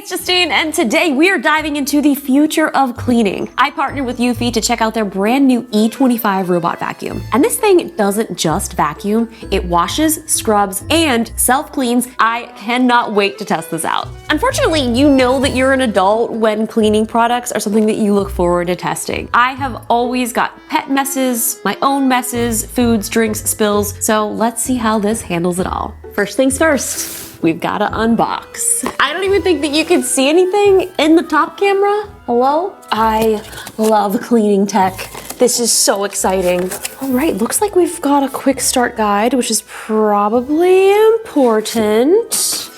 it's Justine, and today we are diving into the future of cleaning. I partnered with eufy to check out their brand new E25 robot vacuum. And this thing doesn't just vacuum, it washes, scrubs, and self-cleans. I cannot wait to test this out. Unfortunately, you know that you're an adult when cleaning products are something that you look forward to testing. I have always got pet messes, my own messes, foods, drinks, spills, so let's see how this handles it all. First things first, we've got to unbox. I don't even think that you can see anything in the top camera. Hello? I love cleaning tech. This is so exciting. All right, looks like we've got a quick start guide, which is probably important.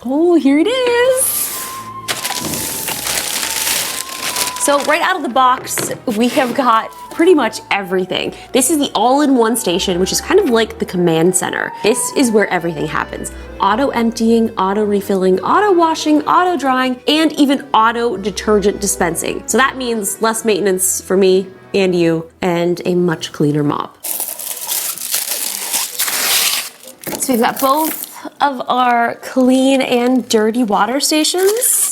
Oh, here it is. So right out of the box, we have got pretty much everything. This is the all-in-one station, which is kind of like the command center. This is where everything happens. Auto emptying, auto refilling, auto washing, auto drying, and even auto detergent dispensing. So that means less maintenance for me and you, and a much cleaner mop. So we've got both of our clean and dirty water stations.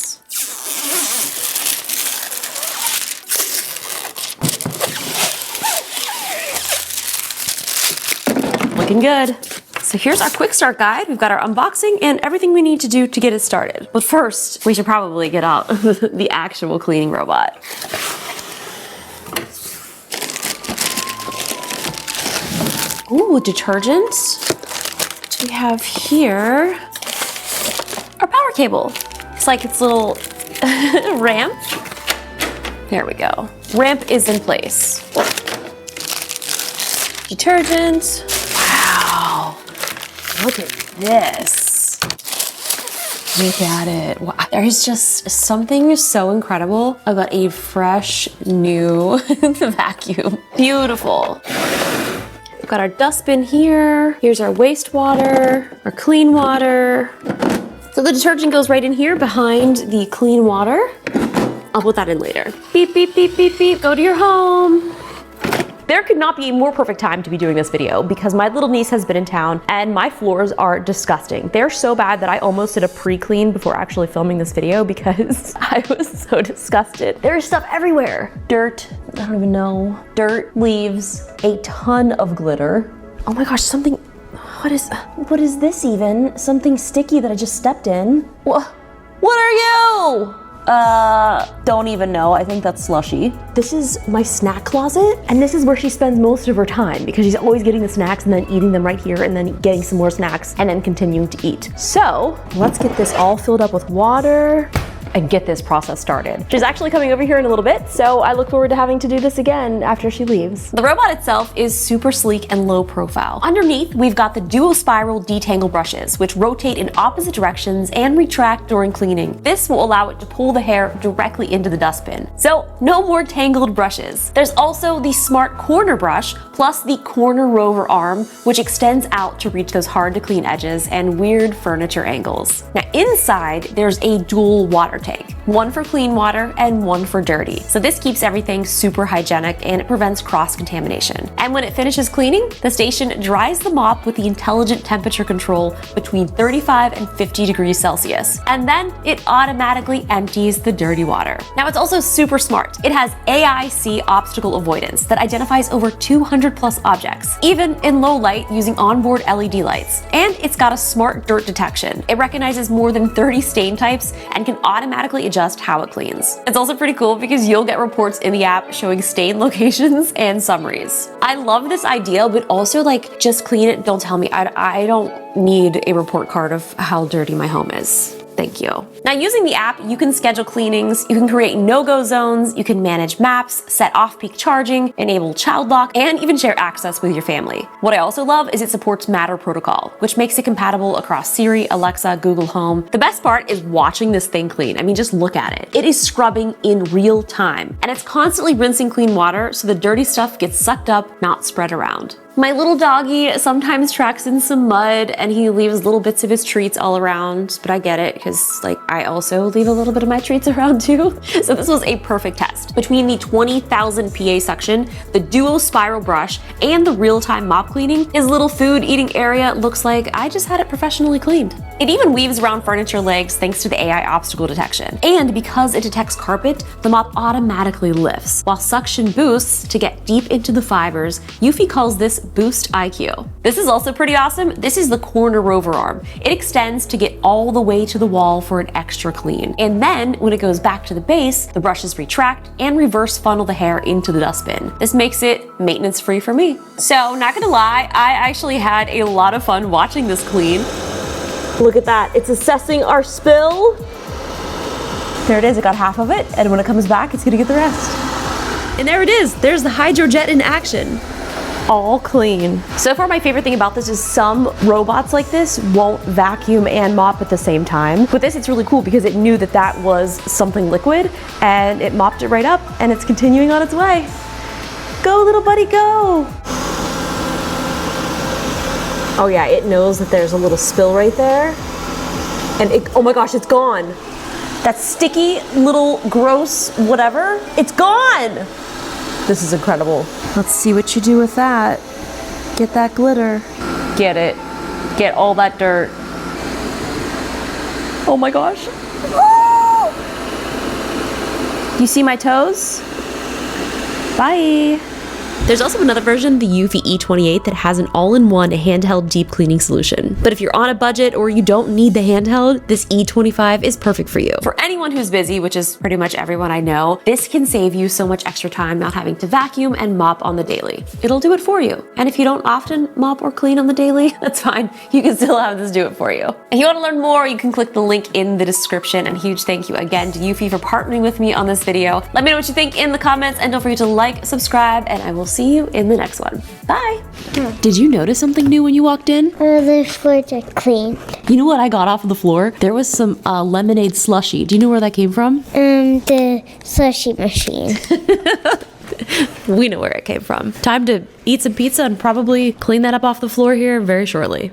Looking good. So here's our quick start guide. We've got our unboxing and everything we need to do to get it started. But first, we should probably get out the actual cleaning robot. Ooh, detergent. What do we have here? Our power cable. It's like its little ramp. There we go. Ramp is in place. Detergent. Wow, look at this. Look at it. Wow. There's just something so incredible about a fresh, new vacuum. Beautiful. We've got our dustbin here. Here's our wastewater, our clean water. So the detergent goes right in here behind the clean water. I'll put that in later. Beep, beep, beep, beep, beep. Go to your home. There could not be a more perfect time to be doing this video because my little niece has been in town and my floors are disgusting. They're so bad that I almost did a pre-clean before actually filming this video because I was so disgusted. There's stuff everywhere. Dirt, I don't even know. Dirt, leaves, a ton of glitter. Oh my gosh, something, what is this even? Something sticky that I just stepped in. What are you? Don't even know. I think that's slushy. This is my snack closet, and this is where she spends most of her time because she's always getting the snacks and then eating them right here and then getting some more snacks and then continuing to eat. So let's get this all filled up with water and get this process started. She's actually coming over here in a little bit, so I look forward to having to do this again after she leaves. The robot itself is super sleek and low profile. Underneath, we've got the dual spiral detangle brushes, which rotate in opposite directions and retract during cleaning. This will allow it to pull the hair directly into the dustbin. So no more tangled brushes. There's also the smart corner brush, plus the corner rover arm, which extends out to reach those hard to clean edges and weird furniture angles. Now inside, there's a dual water tank, one for clean water and one for dirty. So this keeps everything super hygienic and it prevents cross-contamination. And when it finishes cleaning, the station dries the mop with the intelligent temperature control between 35 and 50 degrees Celsius. And then it automatically empties the dirty water. Now it's also super smart. It has AIC obstacle avoidance that identifies over 200 plus objects, even in low light using onboard LED lights. And it's got a smart dirt detection. It recognizes more than 30 stain types and can automatically adjust how it cleans. It's also pretty cool because you'll get reports in the app showing stain locations and summaries. I love this idea, but also like just clean it, don't tell me. I don't need a report card of how dirty my home is. Thank you. Now using the app, you can schedule cleanings, you can create no-go zones, you can manage maps, set off-peak charging, enable child lock, and even share access with your family. What I also love is it supports Matter protocol, which makes it compatible across Siri, Alexa, Google Home. The best part is watching this thing clean. I mean, just look at it. It is scrubbing in real time, and it's constantly rinsing clean water so the dirty stuff gets sucked up, not spread around. My little doggy sometimes tracks in some mud and he leaves little bits of his treats all around, but I get it because like I also leave a little bit of my treats around too. So this was a perfect test. Between the 20,000 PA suction, the duo spiral brush, and the real-time mop cleaning, his little food eating area looks like I just had it professionally cleaned. It even weaves around furniture legs thanks to the AI obstacle detection. And because it detects carpet, the mop automatically lifts, while suction boosts to get deep into the fibers. Eufy calls this Boost IQ. This is also pretty awesome. This is the corner rover arm. It extends to get all the way to the wall for an extra clean. And then when it goes back to the base, the brushes retract and reverse funnel the hair into the dustbin. This makes it maintenance free for me. So not gonna lie, I actually had a lot of fun watching this clean. Look at that, it's assessing our spill. There it is, it got half of it, and when it comes back, it's gonna get the rest. And there it is, there's the HydroJet in action. All clean. So far, my favorite thing about this is some robots like this won't vacuum and mop at the same time. With this, it's really cool because it knew that that was something liquid, and it mopped it right up, and it's continuing on its way. Go, little buddy, go. Oh yeah, it knows that there's a little spill right there. And it, oh my gosh, it's gone. That sticky, little, gross, whatever, it's gone. This is incredible. Let's see what you do with that. Get that glitter. Get it. Get all that dirt. Oh my gosh. Oh! You see my toes? Bye. There's also another version, the eufy E25, that has an all-in-one handheld deep cleaning solution. But if you're on a budget or you don't need the handheld, this E25 is perfect for you. For anyone who's busy, which is pretty much everyone I know, this can save you so much extra time not having to vacuum and mop on the daily. It'll do it for you. And if you don't often mop or clean on the daily, that's fine. You can still have this do it for you. If you want to learn more, you can click the link in the description. And a huge thank you again to Eufy for partnering with me on this video. Let me know what you think in the comments, and don't forget to like, subscribe, and I will see you in the next one. Bye. Did you notice something new when you walked in? The floors are clean. You know what I got off of the floor? There was some lemonade slushy. Do you know where that came from? The slushy machine. We know where it came from. Time to eat some pizza and probably clean that up off the floor here very shortly.